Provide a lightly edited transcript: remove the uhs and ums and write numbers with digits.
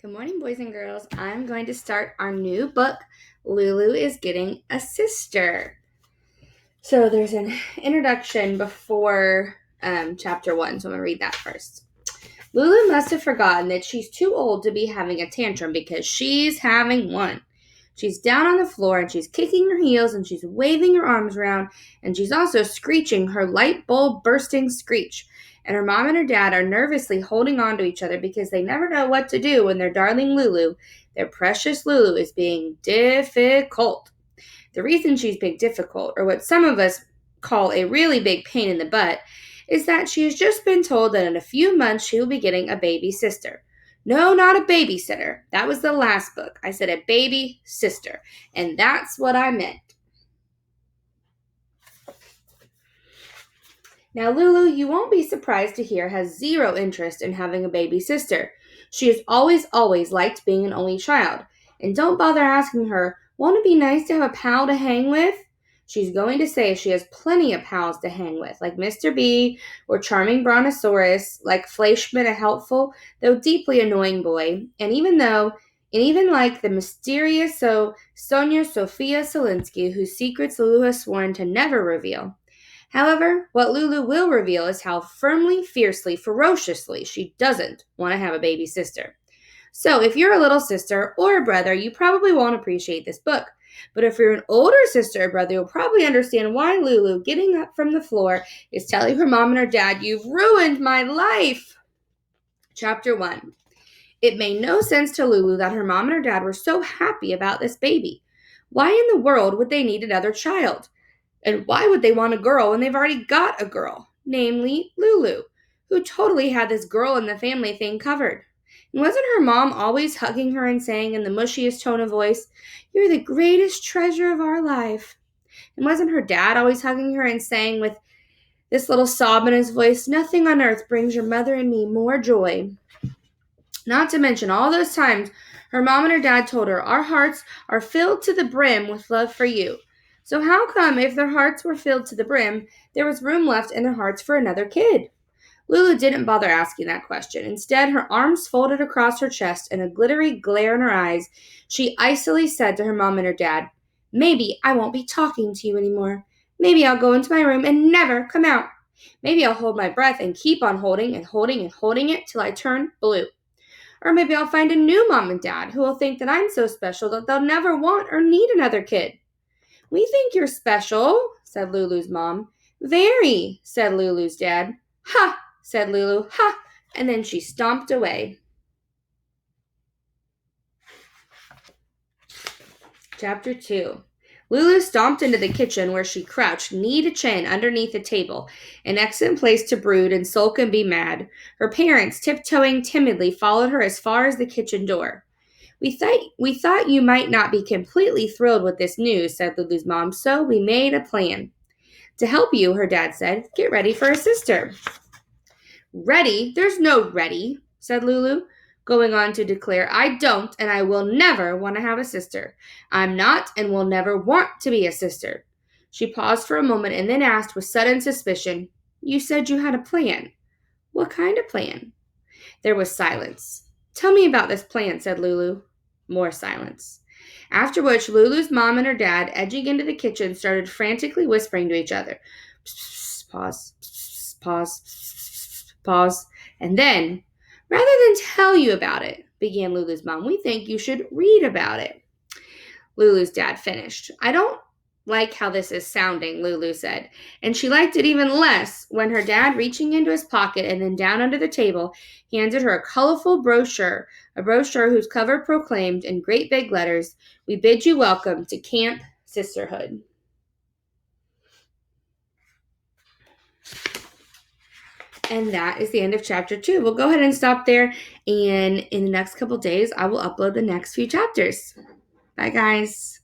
Good morning, boys and girls. I'm going to start our new book, Lulu is Getting a Sister. So there's an introduction before chapter 1, so I'm going to read that first. Lulu must have forgotten that she's too old to be having a tantrum because she's having one. She's down on the floor and she's kicking her heels and she's waving her arms around and she's also screeching her light bulb bursting screech. And her mom and her dad are nervously holding on to each other because they never know what to do when their darling Lulu, their precious Lulu, is being difficult. The reason she's being difficult, or what some of us call a really big pain in the butt, is that she has just been told that in a few months she will be getting a baby sister. No, not a babysitter. That was the last book. I said a baby sister, and that's what I meant. Now, Lulu, you won't be surprised to hear, has zero interest in having a baby sister. She has always liked being an only child. And don't bother asking her, won't it be nice to have a pal to hang with? She's going to say she has plenty of pals to hang with, like Mr. B or Charming Brontosaurus, like Fleischman, a helpful, though deeply annoying boy, and even like the mysterious Sonia Sophia Selinsky, whose secrets Lulu has sworn to never reveal. However, what Lulu will reveal is how firmly, fiercely, ferociously she doesn't want to have a baby sister. So, if you're a little sister or a brother, you probably won't appreciate this book. But if you're an older sister or brother, you'll probably understand why Lulu, getting up from the floor, is telling her mom and her dad, "You've ruined my life." Chapter 1. It made no sense to Lulu that her mom and her dad were so happy about this baby. Why in the world would they need another child? And why would they want a girl when they've already got a girl, namely Lulu, who totally had this girl in the family thing covered? And wasn't her mom always hugging her and saying in the mushiest tone of voice, "You're the greatest treasure of our life"? And wasn't her dad always hugging her and saying with this little sob in his voice, "Nothing on earth brings your mother and me more joy"? Not to mention all those times her mom and her dad told her, "Our hearts are filled to the brim with love for you." So how come if their hearts were filled to the brim, there was room left in their hearts for another kid? Lulu didn't bother asking that question. Instead, her arms folded across her chest and a glittery glare in her eyes, she icily said to her mom and her dad, "Maybe I won't be talking to you anymore. Maybe I'll go into my room and never come out. Maybe I'll hold my breath and keep on holding and holding and holding it till I turn blue. Or maybe I'll find a new mom and dad who will think that I'm so special that they'll never want or need another kid." "We think you're special," said Lulu's mom. "Very," said Lulu's dad. "Ha," said Lulu. "Ha," and then she stomped away. Chapter 2. Lulu stomped into the kitchen where she crouched knee to chin underneath a table, an excellent place to brood and sulk and be mad. Her parents, tiptoeing timidly, followed her as far as the kitchen door. We thought you might not be completely thrilled with this news," said Lulu's mom, "so we made a plan." "To help you," her dad said. "Get ready for a sister." "Ready? There's no ready," said Lulu, going on to declare, "I don't and I will never want to have a sister. I'm not and will never want to be a sister." She paused for a moment and then asked with sudden suspicion, "You said you had a plan. What kind of plan?" There was silence. "Tell me about this plan," said Lulu. More silence. After which, Lulu's mom and her dad, edging into the kitchen, started frantically whispering to each other. Pause, pause, pause. And then, "Rather than tell you about it," began Lulu's mom, "we think you should read about it." Lulu's dad finished. "I don't like how this is sounding," Lulu said, and she liked it even less when her dad, reaching into his pocket and then down under the table, handed her a colorful brochure, a brochure whose cover proclaimed in great big letters, "We bid you welcome to Camp Sisterhood." And that is the end of chapter 2. We'll go ahead and stop there, and in the next couple days, I will upload the next few chapters. Bye, guys.